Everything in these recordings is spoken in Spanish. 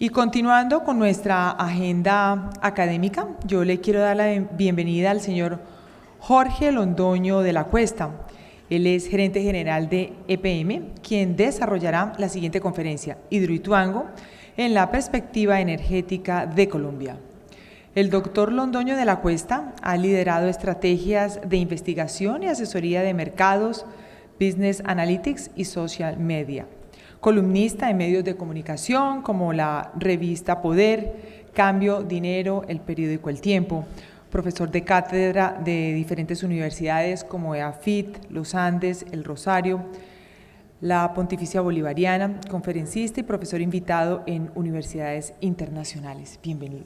Y continuando con nuestra agenda académica, yo le quiero dar la bienvenida al señor Jorge Londoño de la Cuesta. Él es gerente general de EPM, quien desarrollará la siguiente conferencia, Hidroituango, en la perspectiva energética de Colombia. El doctor Londoño de la Cuesta ha liderado estrategias de investigación y asesoría de mercados, business analytics y social media. Columnista en medios de comunicación como la revista Poder, Cambio, Dinero, el periódico El Tiempo, profesor de cátedra de diferentes universidades como EAFIT, Los Andes, El Rosario, la Pontificia Bolivariana, conferencista y profesor invitado en universidades internacionales. Bienvenido.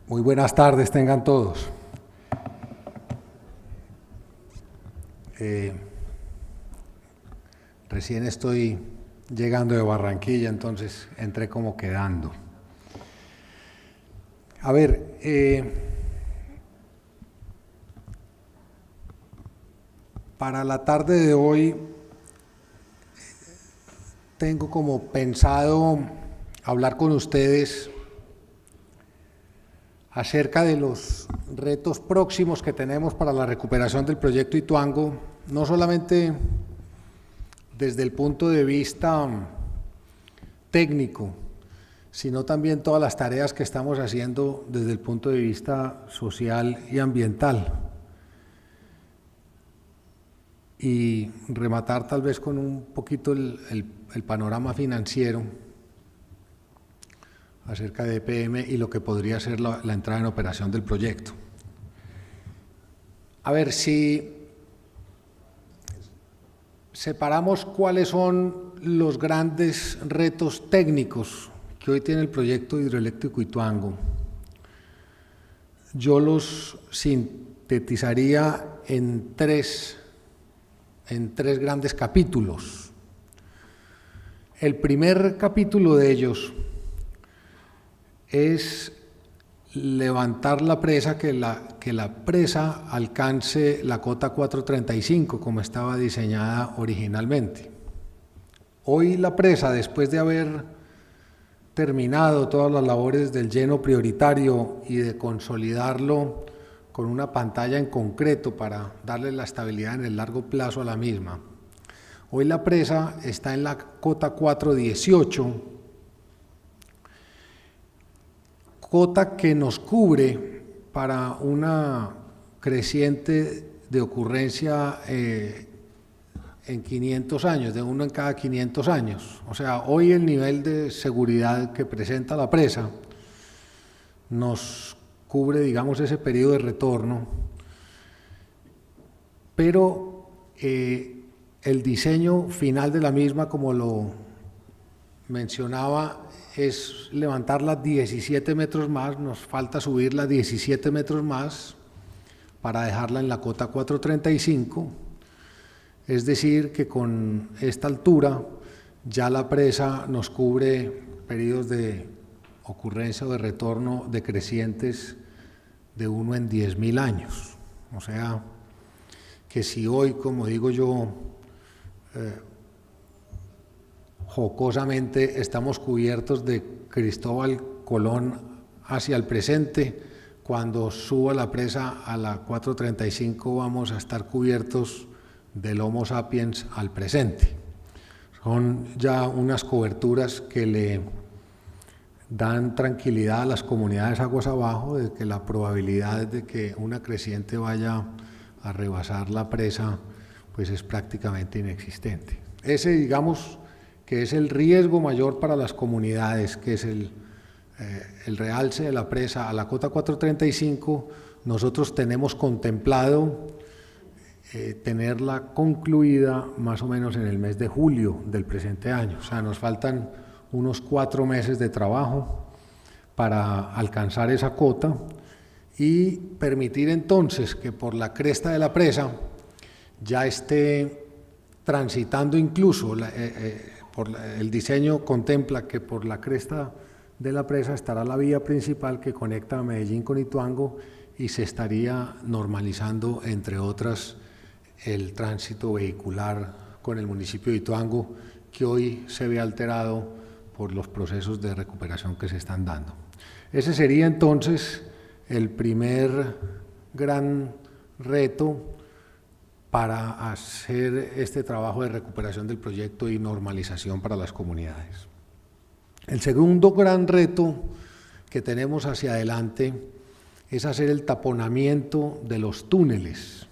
Muy buenas tardes tengan todos. Recién estoy llegando de Barranquilla, entonces entré como quedando. A ver, para la tarde de hoy tengo como pensado hablar con ustedes acerca de los retos próximos que tenemos para la recuperación del proyecto Ituango, no solamente desde el punto de vista técnico, sino también todas las tareas que estamos haciendo desde el punto de vista social y ambiental. Y rematar tal vez con un poquito el panorama financiero acerca de EPM y lo que podría ser la entrada en operación del proyecto. A ver, si separamos cuáles son los grandes retos técnicos que hoy tiene el proyecto hidroeléctrico Ituango, yo los sintetizaría en tres grandes capítulos. El primer capítulo de ellos es levantar la presa, que la presa alcance la cota 435 como estaba diseñada originalmente. Hoy la presa, después de haber terminado todas las labores del lleno prioritario y de consolidarlo con una pantalla en concreto para darle la estabilidad en el largo plazo a la misma, hoy la presa está en la cota 418, cota que nos cubre para una creciente de ocurrencia en 500 años, de uno en cada 500 años. O sea, hoy el nivel de seguridad que presenta la presa nos cubre, digamos, ese periodo de retorno, pero el diseño final de la misma, como lo mencionaba, es levantarla 17 metros más, nos falta subirla 17 metros más para dejarla en la cota 435, es decir, que con esta altura ya la presa nos cubre periodos de ocurrencia o de retorno decrecientes de 1 en 10.000 años. O sea, que si hoy, como digo yo, jocosamente estamos cubiertos de Cristóbal Colón hacia el presente, cuando suba la presa a la 435 vamos a estar cubiertos del Homo sapiens al presente. Son ya unas coberturas que le dan tranquilidad a las comunidades aguas abajo de que la probabilidad de que una creciente vaya a rebasar la presa pues es prácticamente inexistente. Ese, digamos, que es el riesgo mayor para las comunidades, que es el realce de la presa a la cota 435, nosotros tenemos contemplado tenerla concluida más o menos en el mes de julio del presente año. O sea, nos faltan unos 4 meses de trabajo para alcanzar esa cota y permitir entonces que por la cresta de la presa ya esté transitando incluso el diseño contempla que por la cresta de la presa estará la vía principal que conecta a Medellín con Ituango y se estaría normalizando, entre otras, el tránsito vehicular con el municipio de Ituango, que hoy se ve alterado por los procesos de recuperación que se están dando. Ese sería entonces el primer gran reto para hacer este trabajo de recuperación del proyecto y normalización para las comunidades. El segundo gran reto que tenemos hacia adelante es hacer el taponamiento de los túneles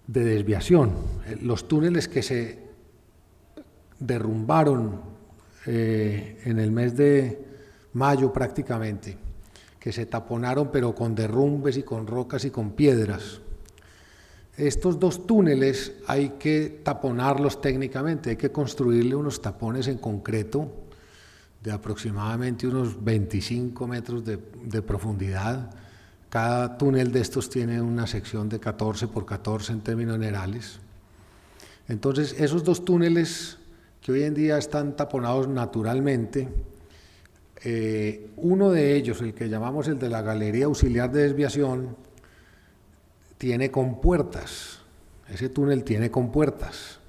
de desviación, los túneles que se derrumbaron en el mes de mayo prácticamente, que se taponaron pero con derrumbes y con rocas y con piedras. Estos dos túneles hay que taponarlos técnicamente, hay que construirle unos tapones en concreto de aproximadamente unos 25 metros de profundidad. Cada túnel de estos tiene una sección de 14 por 14 en términos generales. Entonces, esos dos túneles que hoy en día están taponados naturalmente, uno de ellos, el que llamamos el de la Galería Auxiliar de Desviación, tiene compuertas. Ese túnel tiene compuertas.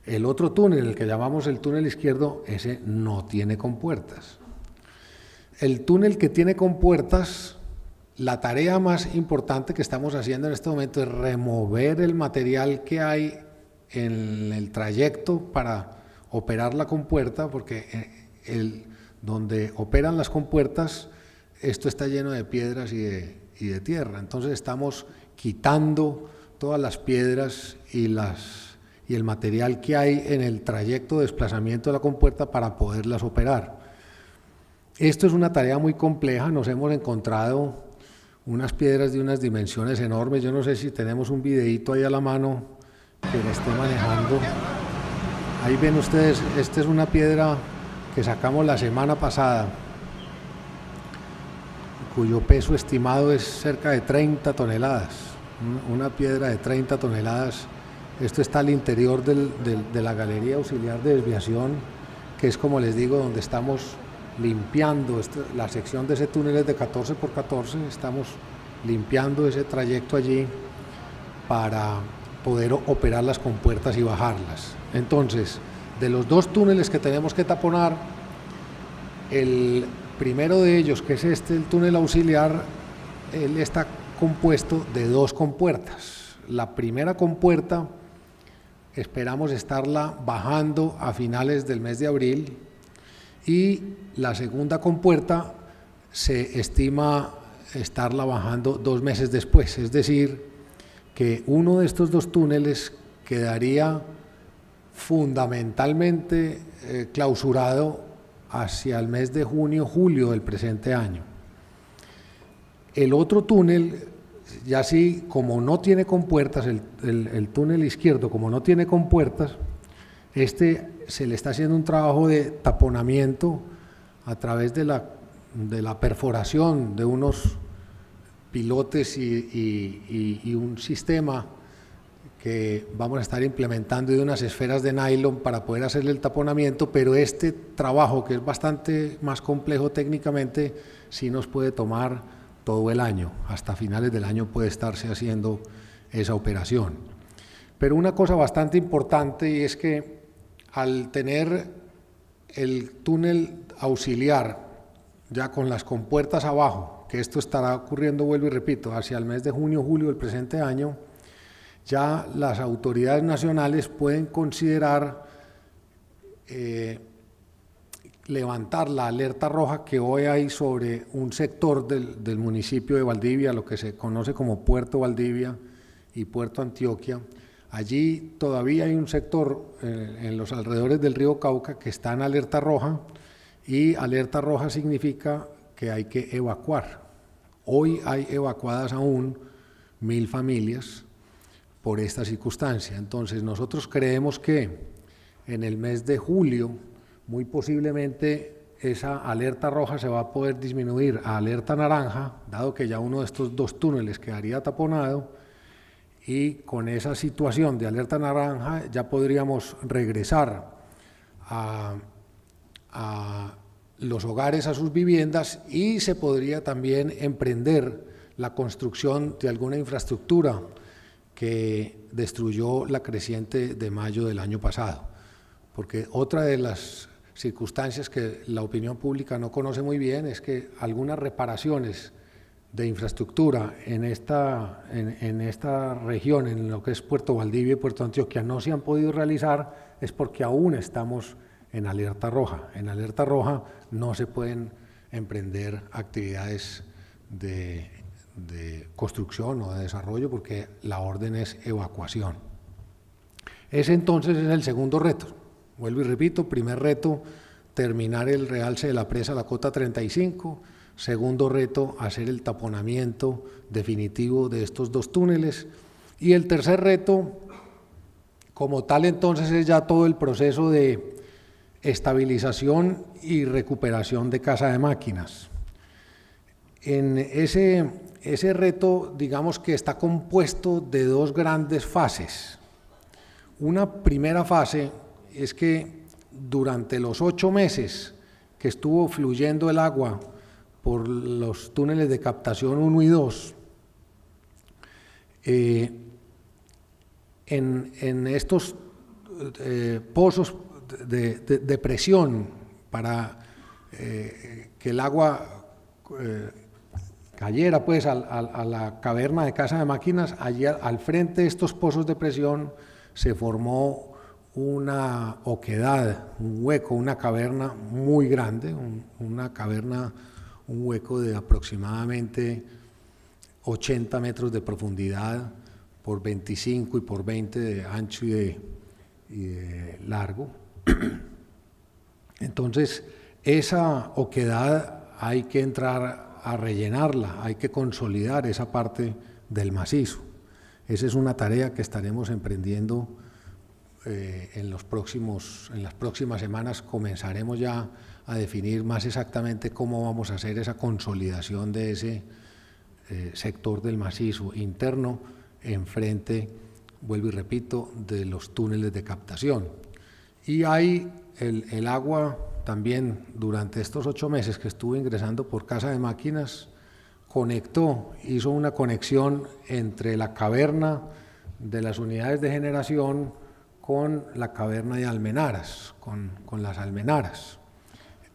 El otro túnel, el que llamamos el túnel izquierdo, ese no tiene compuertas. El túnel que tiene compuertas, la tarea más importante que estamos haciendo en este momento es remover el material que hay en el trayecto para operar la compuerta, porque donde operan las compuertas, esto está lleno de piedras y de tierra. Entonces estamos quitando todas las piedras y el material que hay en el trayecto de desplazamiento de la compuerta para poderlas operar. Esto es una tarea muy compleja, nos hemos encontrado unas piedras de unas dimensiones enormes. Yo no sé si tenemos un videíto ahí a la mano que me esté manejando. Ahí ven ustedes, esta es una piedra que sacamos la semana pasada, cuyo peso estimado es cerca de 30 toneladas. Una piedra de 30 toneladas. Esto está al interior de la Galería Auxiliar de Desviación, que es, como les digo, donde estamos limpiando, la sección de ese túnel es de 14 por 14, estamos limpiando ese trayecto allí para poder operar las compuertas y bajarlas. Entonces, de los dos túneles que tenemos que taponar, el primero de ellos, que es el túnel auxiliar, él está compuesto de dos compuertas. La primera compuerta esperamos estarla bajando a finales del mes de abril, y la segunda compuerta se estima estarla bajando 2 meses después, es decir, que uno de estos dos túneles quedaría fundamentalmente clausurado hacia el mes de junio, julio del presente año. El otro túnel, ya sí, como no tiene compuertas, el túnel izquierdo, como no tiene compuertas, se le está haciendo un trabajo de taponamiento a través de la perforación de unos pilotes y un sistema que vamos a estar implementando, de unas esferas de nylon para poder hacerle el taponamiento, pero este trabajo, que es bastante más complejo técnicamente, sí nos puede tomar todo el año. Hasta finales del año puede estarse haciendo esa operación. Pero una cosa bastante importante, y es que al tener el túnel auxiliar ya con las compuertas abajo, que esto estará ocurriendo, vuelvo y repito, hacia el mes de junio, julio del presente año, ya las autoridades nacionales pueden considerar levantar la alerta roja que hoy hay sobre un sector del municipio de Valdivia, lo que se conoce como Puerto Valdivia y Puerto Antioquia. Allí todavía hay un sector en los alrededores del río Cauca que está en alerta roja, y alerta roja significa que hay que evacuar. Hoy hay evacuadas aún 1000 familias por esta circunstancia. Entonces nosotros creemos que en el mes de julio muy posiblemente esa alerta roja se va a poder disminuir a alerta naranja, dado que ya uno de estos dos túneles quedaría taponado, y con esa situación de alerta naranja ya podríamos regresar a los hogares, a sus viviendas, y se podría también emprender la construcción de alguna infraestructura que destruyó la creciente de mayo del año pasado. Porque otra de las circunstancias que la opinión pública no conoce muy bien es que algunas reparaciones de infraestructura en esta región, en lo que es Puerto Valdivia y Puerto Antioquia, no se han podido realizar, es porque aún estamos en alerta roja. En alerta roja no se pueden emprender actividades de construcción o de desarrollo porque la orden es evacuación. Ese entonces es el segundo reto. Vuelvo y repito, primer reto, terminar el realce de la presa La Cota 35, segundo reto, hacer el taponamiento definitivo de estos dos túneles, y el tercer reto, como tal entonces, es ya todo el proceso de estabilización y recuperación de casa de máquinas. En ese reto, digamos que está compuesto de dos grandes fases. Una primera fase es que durante los 8 meses que estuvo fluyendo el agua por los túneles de captación 1 y 2, en estos pozos de presión para que el agua cayera pues a la caverna de casa de máquinas, allí al frente de estos pozos de presión se formó una oquedad, un hueco, una caverna muy grande, un hueco de aproximadamente 80 metros de profundidad por 25 y por 20 de ancho y de largo. Entonces, esa oquedad hay que entrar a rellenarla, hay que consolidar esa parte del macizo. Esa es una tarea que estaremos emprendiendo en las próximas semanas. Comenzaremos ya a definir más exactamente cómo vamos a hacer esa consolidación de ese sector del macizo interno enfrente, vuelvo y repito, de los túneles de captación. Y hay el agua también durante estos 8 meses que estuvo ingresando por casa de máquinas, hizo una conexión entre la caverna de las unidades de generación con la caverna de almenaras, con las almenaras.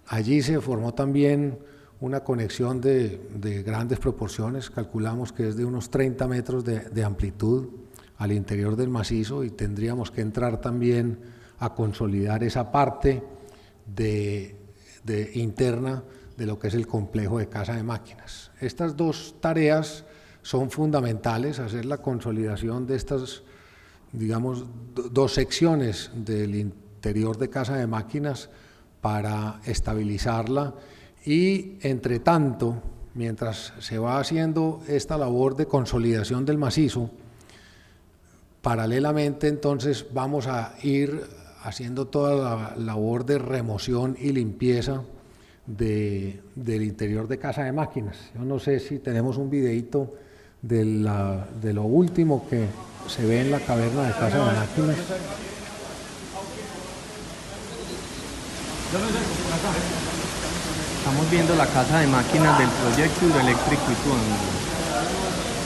Allí se formó también una conexión de grandes proporciones, calculamos que es de unos 30 metros de amplitud al interior del macizo, y tendríamos que entrar también a consolidar esa parte interna de lo que es el complejo de casa de máquinas. Estas dos tareas son fundamentales, hacer la consolidación de estas, digamos, dos secciones del interior de casa de máquinas para estabilizarla, y entre tanto, mientras se va haciendo esta labor de consolidación del macizo, paralelamente entonces vamos a ir haciendo toda la labor de remoción y limpieza del interior de casa de máquinas. Yo no sé si tenemos un videíto de lo último que se ve en la caverna de casa de máquinas. Estamos viendo la casa de máquinas del proyecto hidroeléctrico Ituango.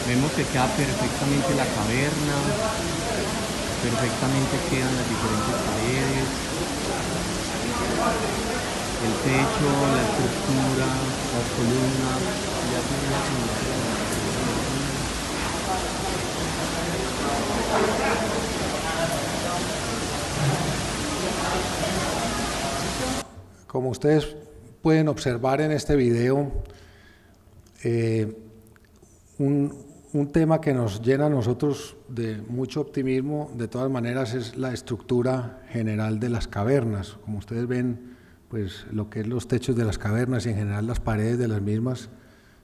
Vemos que queda perfectamente la caverna, perfectamente quedan las diferentes paredes, el techo, la estructura, las columnas, ya tienen la simulación. Como ustedes pueden observar en este video, un tema que nos llena a nosotros de mucho optimismo, de todas maneras, es la estructura general de las cavernas. Como ustedes ven, pues lo que es los techos de las cavernas y en general las paredes de las mismas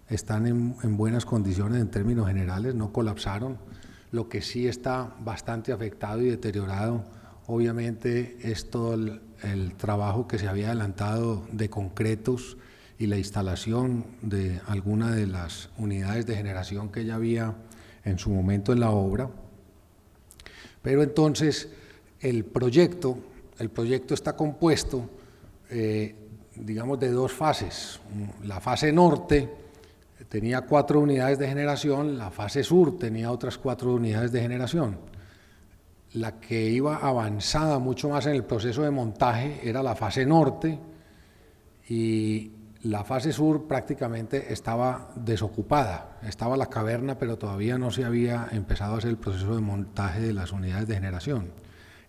están en buenas condiciones en términos generales, no colapsaron. Lo que sí está bastante afectado y deteriorado, obviamente, es todo el trabajo que se había adelantado de concretos y la instalación de alguna de las unidades de generación que ya había en su momento en la obra. Pero entonces el proyecto está compuesto, digamos, de dos fases. La fase norte tenía 4 unidades de generación, la fase sur tenía otras 4 unidades de generación. La que iba avanzada mucho más en el proceso de montaje era la fase norte, y la fase sur prácticamente estaba desocupada, estaba la caverna, pero todavía no se había empezado a hacer el proceso de montaje de las unidades de generación.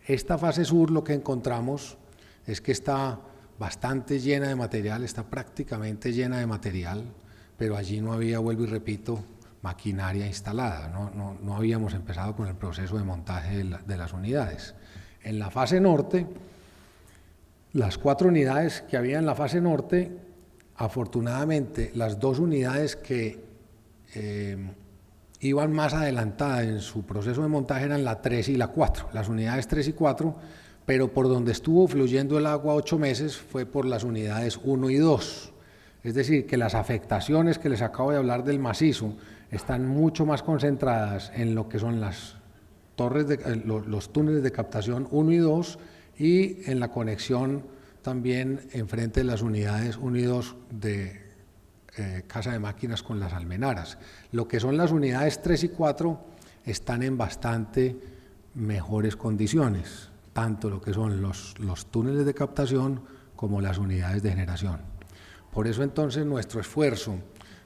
Esta fase sur, lo que encontramos es que está bastante llena de material, está prácticamente llena de material, pero allí no había, vuelvo y repito, maquinaria instalada, no habíamos empezado con el proceso de montaje de las unidades. En la fase norte, las 4 unidades que había en la fase norte, afortunadamente las 2 unidades que iban más adelantadas en su proceso de montaje eran la 3 y la 4, las unidades 3 y 4, pero por donde estuvo fluyendo el agua 8 meses fue por las unidades 1 y 2. Es decir, que las afectaciones que les acabo de hablar del macizo están mucho más concentradas en lo que son las torres los túneles de captación 1 y 2, y en la conexión también enfrente de las unidades 1 y 2 de casa de máquinas con las almenaras. Lo que son las unidades 3 y 4 están en bastante mejores condiciones, tanto lo que son los túneles de captación como las unidades de generación. Por eso entonces nuestro esfuerzo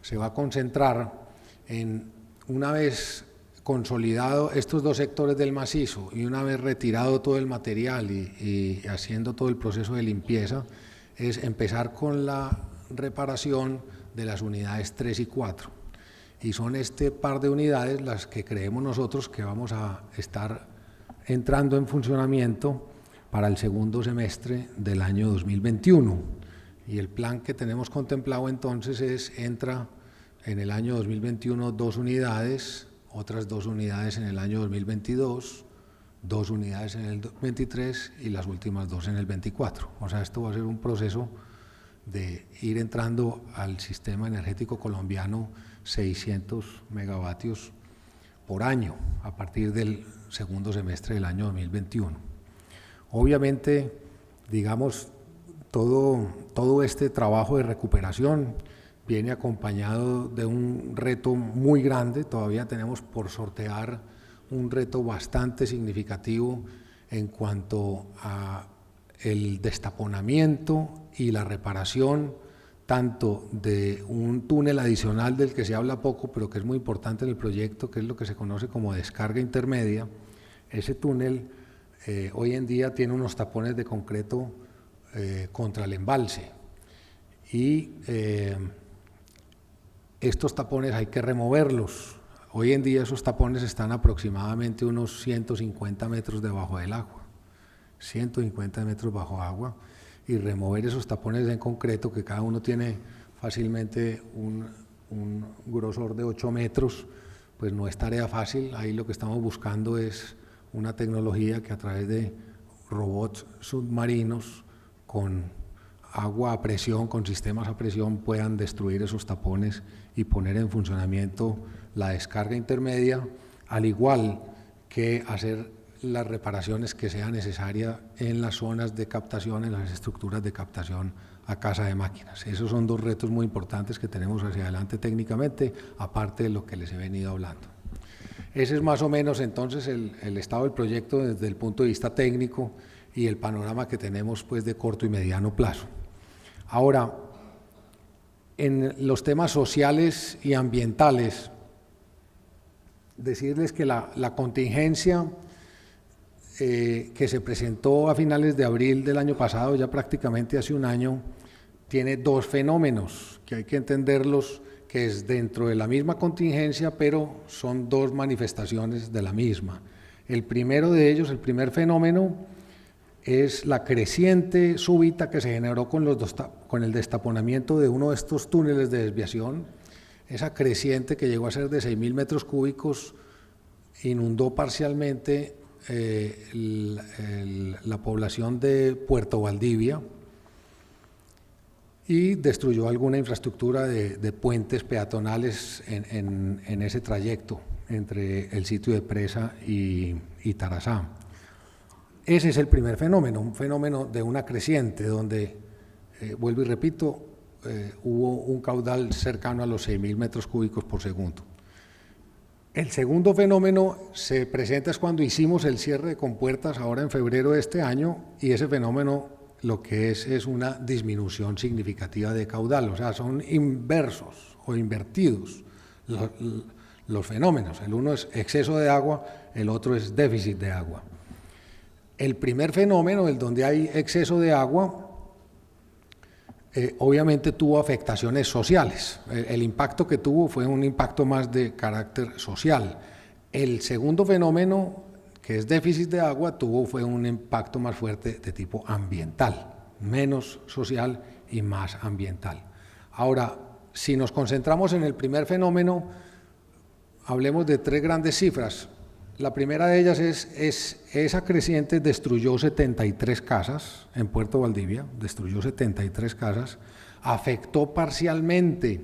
se va a concentrar en, una vez consolidado estos 2 sectores del macizo y una vez retirado todo el material y haciendo todo el proceso de limpieza, es empezar con la reparación de las unidades 3 y 4. Y son este par de unidades las que creemos nosotros que vamos a estar entrando en funcionamiento para el segundo semestre del año 2021. Y el plan que tenemos contemplado entonces entra en el año 2021 2 unidades, otras 2 unidades en el año 2022, 2 unidades en el 2023 y las últimas 2 en el 2024. O sea, esto va a ser un proceso de ir entrando al sistema energético colombiano 600 megavatios por año a partir del segundo semestre del año 2021. Obviamente, digamos, todo este trabajo de recuperación viene acompañado de un reto muy grande. Todavía tenemos por sortear un reto bastante significativo en cuanto a el destaponamiento y la reparación tanto de un túnel adicional del que se habla poco, pero que es muy importante en el proyecto, que es lo que se conoce como descarga intermedia. Ese túnel hoy en día tiene unos tapones de concreto contra el embalse, y estos tapones hay que removerlos. Hoy en día esos tapones están aproximadamente unos 150 metros debajo del agua, 150 metros bajo agua, y remover esos tapones en concreto, que cada uno tiene fácilmente un grosor de 8 metros, pues no es tarea fácil. Ahí lo que estamos buscando es una tecnología que a través de robots submarinos con agua a presión, con sistemas a presión, puedan destruir esos tapones y poner en funcionamiento la descarga intermedia, al igual que hacer las reparaciones que sea necesaria en las zonas de captación, en las estructuras de captación a casa de máquinas. Esos son 2 retos muy importantes que tenemos hacia adelante técnicamente, aparte de lo que les he venido hablando. Ese es más o menos entonces el estado del proyecto desde el punto de vista técnico y el panorama que tenemos pues de corto y mediano plazo. Ahora, en los temas sociales y ambientales, decirles que la contingencia que se presentó a finales de abril del año pasado, ya prácticamente hace un año, tiene 2 fenómenos que hay que entenderlos, que es dentro de la misma contingencia, pero son 2 manifestaciones de la misma. El primero de ellos, el primer fenómeno, es la creciente súbita que se generó con el destaponamiento de uno de estos túneles de desviación. Esa creciente, que llegó a ser de 6.000 metros cúbicos, inundó parcialmente la población de Puerto Valdivia y destruyó alguna infraestructura de puentes peatonales en ese trayecto entre el sitio de presa y Tarazá. Ese es el primer fenómeno, un fenómeno de una creciente donde, vuelvo y repito, hubo un caudal cercano a los 6.000 metros cúbicos por segundo. El segundo fenómeno se presenta es cuando hicimos el cierre de compuertas ahora en febrero de este año, y ese fenómeno lo que es una disminución significativa de caudal, o sea, son inversos o invertidos los fenómenos. El uno es exceso de agua, el otro es déficit de agua. El primer fenómeno, el donde hay exceso de agua, obviamente tuvo afectaciones sociales. El impacto que tuvo fue un impacto más de carácter social. El segundo fenómeno, que es déficit de agua, fue un impacto más fuerte de tipo ambiental, menos social y más ambiental. Ahora, si nos concentramos en el primer fenómeno, hablemos de 3 grandes cifras. La primera de ellas esa creciente destruyó 73 casas en Puerto Valdivia, destruyó 73 casas, afectó parcialmente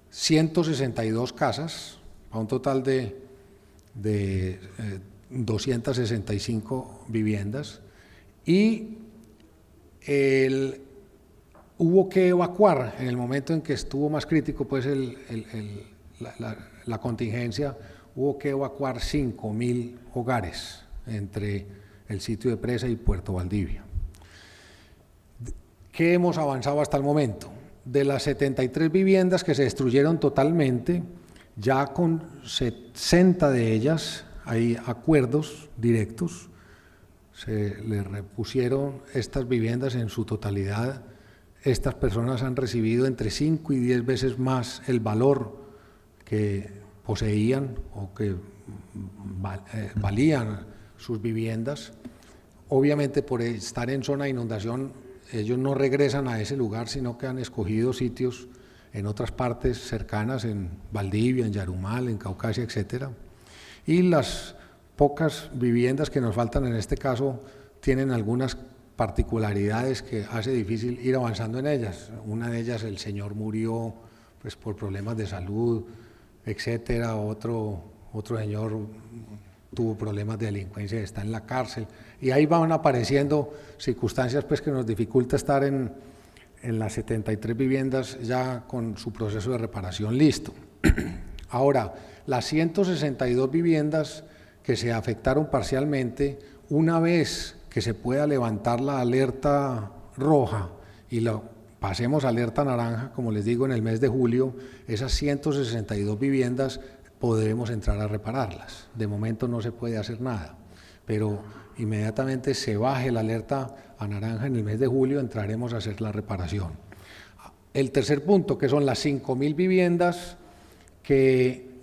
162 casas, a un total de 265 viviendas, y hubo que evacuar en el momento en que estuvo más crítico pues la contingencia. Hubo que evacuar 5.000 hogares entre el sitio de presa y Puerto Valdivia. ¿Qué hemos avanzado hasta el momento? De las 73 viviendas que se destruyeron totalmente, ya con 60 de ellas hay acuerdos directos, se les repusieron estas viviendas en su totalidad. Estas personas han recibido entre 5 y 10 veces más el valor que poseían o que valían sus viviendas. Obviamente, por estar en zona de inundación, ellos no regresan a ese lugar, sino que han escogido sitios en otras partes cercanas, en Valdivia, en Yarumal, en Caucasia, etcétera. Y las pocas viviendas que nos faltan en este caso tienen algunas particularidades que hace difícil ir avanzando en ellas. Una de ellas, el señor murió pues por problemas de salud, etcétera. Otro señor tuvo problemas de delincuencia y está en la cárcel, y ahí van apareciendo circunstancias pues que nos dificulta estar en las 73 viviendas ya con su proceso de reparación listo. Ahora, las 162 viviendas que se afectaron parcialmente, una vez que se pueda levantar la alerta roja y pasemos a alerta naranja, como les digo, en el mes de julio, esas 162 viviendas podremos entrar a repararlas. De momento no se puede hacer nada, pero inmediatamente se baje la alerta a naranja en el mes de julio, entraremos a hacer la reparación. El tercer punto, que son las 5.000 viviendas que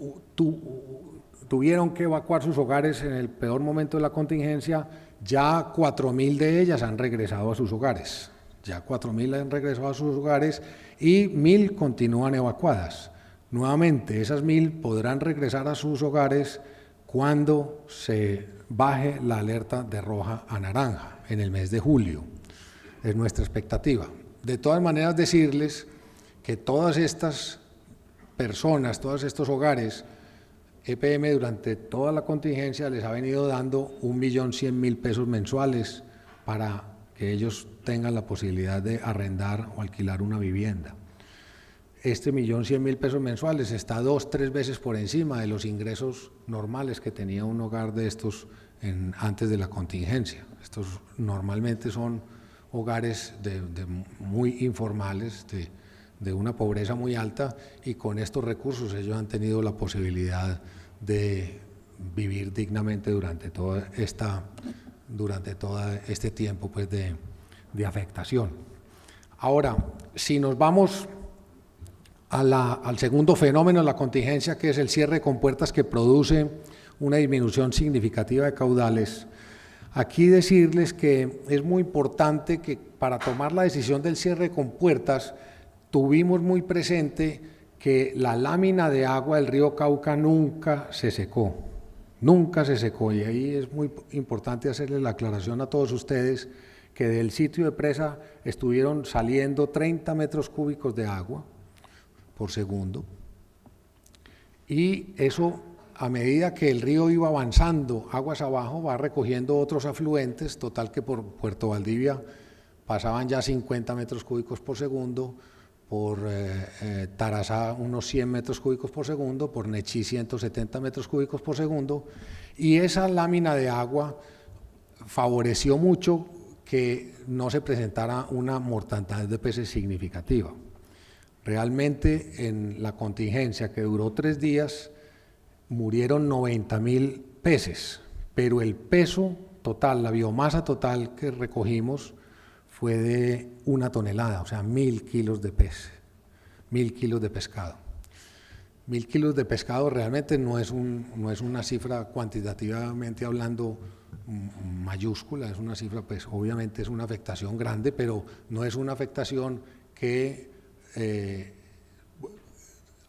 tuvieron que evacuar sus hogares en el peor momento de la contingencia, ya 4.000 de ellas han regresado a sus hogares. Ya 4.000 han regresado a sus hogares y 1.000 continúan evacuadas. Nuevamente, esas 1.000 podrán regresar a sus hogares cuando se baje la alerta de roja a naranja en el mes de julio. Es nuestra expectativa. De todas maneras, decirles que todas estas personas, todos estos hogares, EPM durante toda la contingencia les ha venido dando 1.100.000 pesos mensuales para que ellos tengan la posibilidad de arrendar o alquilar una vivienda. Este 1.100.000 pesos mensuales está 2-3 veces por encima de los ingresos normales que tenía un hogar de estos antes de la contingencia. Estos normalmente son hogares muy informales, de una pobreza muy alta, y con estos recursos ellos han tenido la posibilidad de vivir dignamente durante todo este tiempo pues, de afectación. Ahora, si nos vamos al segundo fenómeno de la contingencia, que es el cierre de compuertas que produce una disminución significativa de caudales, aquí decirles que es muy importante que para tomar la decisión del cierre de compuertas tuvimos muy presente que la lámina de agua del río Cauca nunca se secó, y ahí es muy importante hacerles la aclaración a todos ustedes que del sitio de presa estuvieron saliendo 30 metros cúbicos de agua por segundo, y eso, a medida que el río iba avanzando aguas abajo, va recogiendo otros afluentes, total que por Puerto Valdivia pasaban ya 50 metros cúbicos por segundo, por Tarazá unos 100 metros cúbicos por segundo, por Nechí 170 metros cúbicos por segundo, y esa lámina de agua favoreció mucho que no se presentara una mortandad de peces significativa. Realmente en la contingencia que duró 3 días murieron 90.000 peces, pero el peso total, la biomasa total que recogimos fue de 1 tonelada, o sea, 1.000 kilos de pez, 1.000 kilos de pescado. 1.000 kilos de pescado realmente no es una cifra cuantitativamente hablando mayúscula, es una cifra, pues obviamente es una afectación grande, pero no es una afectación que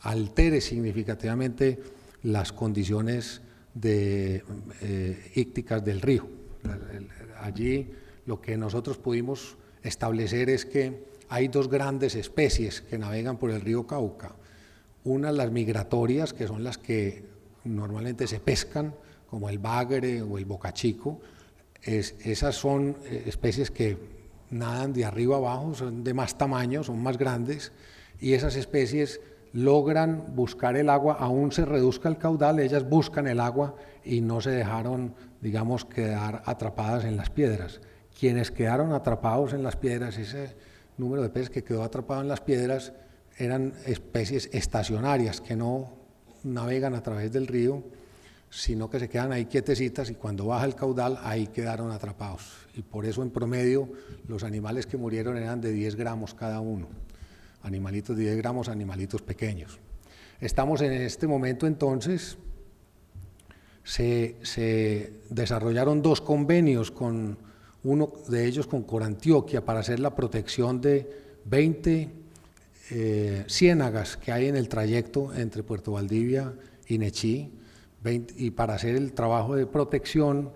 altere significativamente las condiciones ícticas del río. Allí lo que nosotros pudimos establecer es que hay 2 grandes especies que navegan por el río Cauca. Una, las migratorias, que son las que normalmente se pescan, como el bagre o el bocachico. Esas son especies que nadan de arriba abajo, son de más tamaño, son más grandes, y esas especies logran buscar el agua, aún se reduzca el caudal, ellas buscan el agua y no se dejaron, digamos, quedar atrapadas en las piedras. Quienes quedaron atrapados en las piedras, ese número de peces que quedó atrapado en las piedras, eran especies estacionarias que no navegan a través del río, sino que se quedan ahí quietecitas y cuando baja el caudal ahí quedaron atrapados. Y por eso en promedio los animales que murieron eran de 10 gramos cada uno. Animalitos de 10 gramos, animalitos pequeños. Estamos en este momento entonces, se desarrollaron 2 convenios, con uno de ellos con Corantioquia para hacer la protección de 20 ciénagas que hay en el trayecto entre Puerto Valdivia y Nechí, y para hacer el trabajo de protección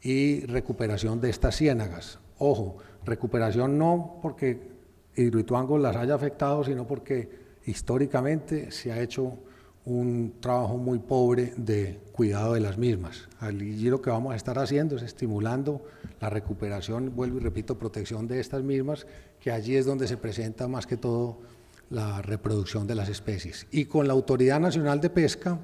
y recuperación de estas ciénagas. Ojo, recuperación no porque Hidroituango las haya afectado, sino porque históricamente se ha hecho un trabajo muy pobre de cuidado de las mismas. Allí lo que vamos a estar haciendo es estimulando la recuperación, vuelvo y repito, protección de estas mismas, que allí es donde se presenta más que todo la reproducción de las especies. Y con la Autoridad Nacional de Pesca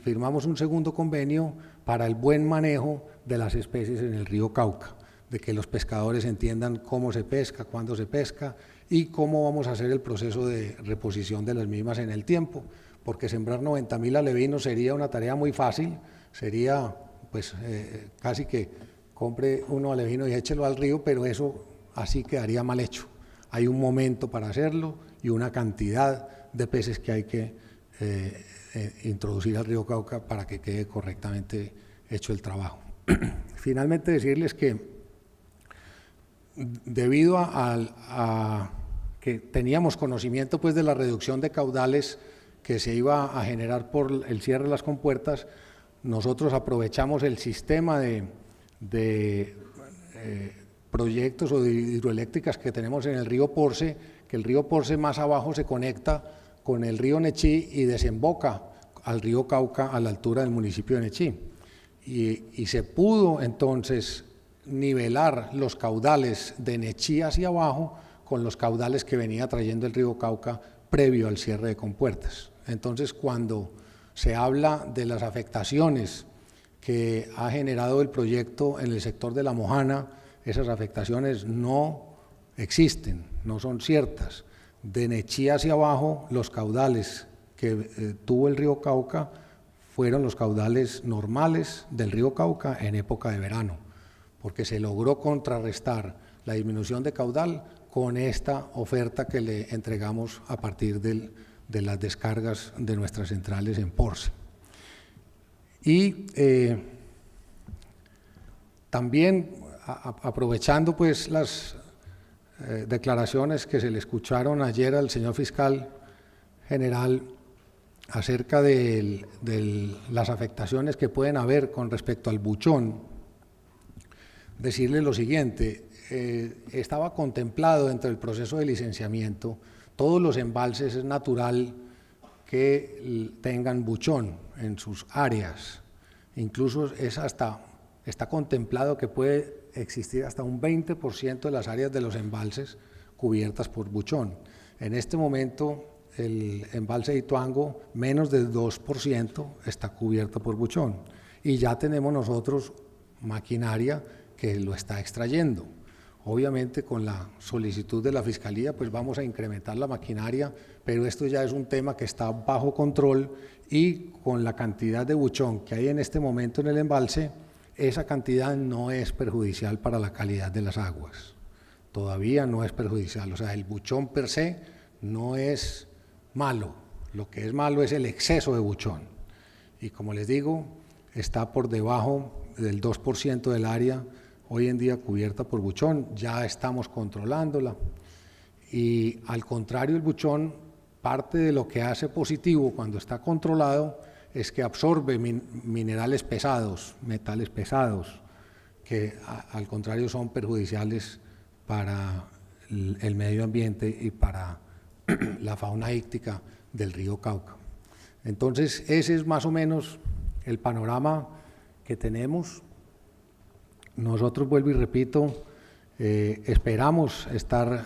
firmamos un segundo convenio para el buen manejo de las especies en el río Cauca, de que los pescadores entiendan cómo se pesca, cuándo se pesca y cómo vamos a hacer el proceso de reposición de las mismas en el tiempo, porque sembrar 90.000 alevinos sería una tarea muy fácil, sería pues casi que compre uno alevino y échelo al río, pero eso así quedaría mal hecho. Hay un momento para hacerlo y una cantidad de peces que hay que introducir al río Cauca para que quede correctamente hecho el trabajo. Finalmente decirles que debido a que teníamos conocimiento pues de la reducción de caudales que se iba a generar por el cierre de las compuertas, nosotros aprovechamos el sistema de proyectos o de hidroeléctricas que tenemos en el río Porce, que el río Porce más abajo se conecta con el río Nechí y desemboca al río Cauca a la altura del municipio de Nechí. Y se pudo entonces nivelar los caudales de Nechí hacia abajo con los caudales que venía trayendo el río Cauca previo al cierre de compuertas. Entonces, cuando se habla de las afectaciones que ha generado el proyecto en el sector de La Mojana, esas afectaciones no existen, no son ciertas. De Nechí hacia abajo, los caudales que tuvo el río Cauca fueron los caudales normales del río Cauca en época de verano, porque se logró contrarrestar la disminución de caudal con esta oferta que le entregamos a partir de las descargas de nuestras centrales en Porce. Y también aprovechando pues las declaraciones que se le escucharon ayer al señor fiscal general acerca de las afectaciones que pueden haber con respecto al buchón, decirle lo siguiente: estaba contemplado dentro del proceso de licenciamiento, todos los embalses es natural que tengan buchón en sus áreas, incluso está contemplado que puede existir hasta un 20% de las áreas de los embalses cubiertas por buchón. En este momento el embalse de Ituango, menos del 2% está cubierto por buchón, y ya tenemos nosotros maquinaria que lo está extrayendo. Obviamente con la solicitud de la Fiscalía pues vamos a incrementar la maquinaria, pero esto ya es un tema que está bajo control, y con la cantidad de buchón que hay en este momento en el embalse, esa cantidad no es perjudicial para la calidad de las aguas. Todavía no es perjudicial, o sea, el buchón per se no es malo, lo que es malo es el exceso de buchón. Y como les digo, está por debajo del 2% del área hoy en día cubierta por buchón, ya estamos controlándola. Y al contrario, el buchón, parte de lo que hace positivo cuando está controlado es que absorbe minerales pesados, metales pesados, que al contrario son perjudiciales para el medio ambiente y para la fauna íctica del río Cauca. Entonces, ese es más o menos el panorama que tenemos. Nosotros, vuelvo y repito, esperamos estar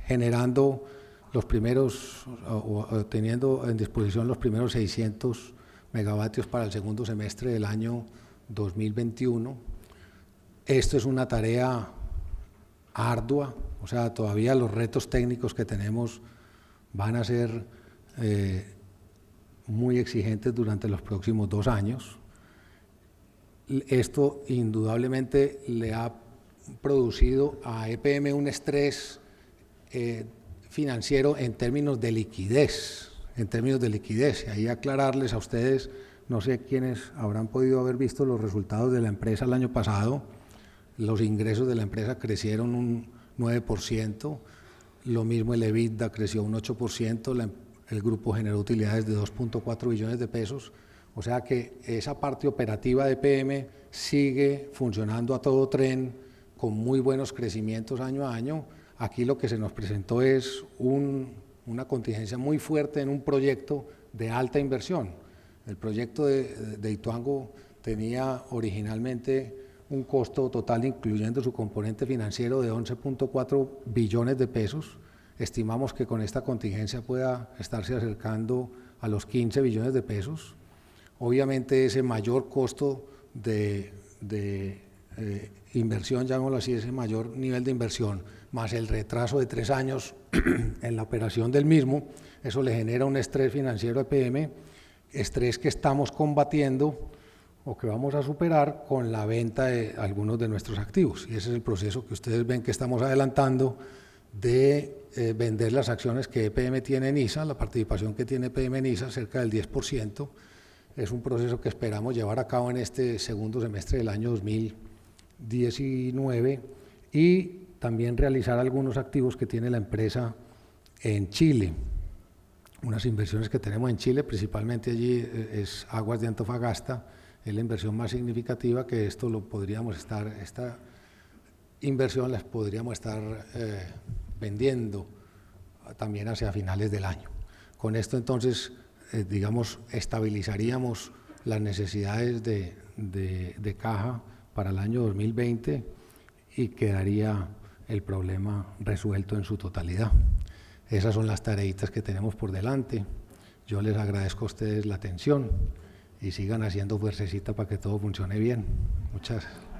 generando los primeros, o teniendo en disposición los primeros 600 megavatios para el segundo semestre del año 2021. Esto es una tarea ardua, o sea, todavía los retos técnicos que tenemos van a ser muy exigentes durante los próximos 2 años. Esto indudablemente le ha producido a EPM un estrés financiero en términos de liquidez, y ahí aclararles a ustedes, no sé quiénes habrán podido haber visto los resultados de la empresa el año pasado. Los ingresos de la empresa crecieron un 9%, lo mismo el EBITDA creció un 8%, el grupo generó utilidades de 2.4 billones de pesos, o sea que esa parte operativa de EPM sigue funcionando a todo tren, con muy buenos crecimientos año a año. Aquí lo que se nos presentó es una contingencia muy fuerte en un proyecto de alta inversión. El proyecto de Ituango tenía originalmente un costo total, incluyendo su componente financiero, de 11.4 billones de pesos. Estimamos que con esta contingencia pueda estarse acercando a los 15 billones de pesos. Obviamente ese mayor costo de inversión, llamémoslo así, ese mayor nivel de inversión, más el retraso de 3 años en la operación del mismo, eso le genera un estrés financiero a EPM, estrés que estamos combatiendo o que vamos a superar con la venta de algunos de nuestros activos. Y ese es el proceso que ustedes ven que estamos adelantando de vender las acciones que EPM tiene en ISA, la participación que tiene EPM en ISA, cerca del 10%. Es un proceso que esperamos llevar a cabo en este segundo semestre del año 2019 y también realizar algunos activos que tiene la empresa en Chile. Unas inversiones que tenemos en Chile, principalmente allí es Aguas de Antofagasta, es la inversión más significativa, que esta inversión las podríamos estar vendiendo también hacia finales del año. Con esto entonces, digamos, estabilizaríamos las necesidades de caja para el año 2020 y quedaría el problema resuelto en su totalidad. Esas son las tareitas que tenemos por delante. Yo les agradezco a ustedes la atención y sigan haciendo fuercecita para que todo funcione bien. Muchas gracias.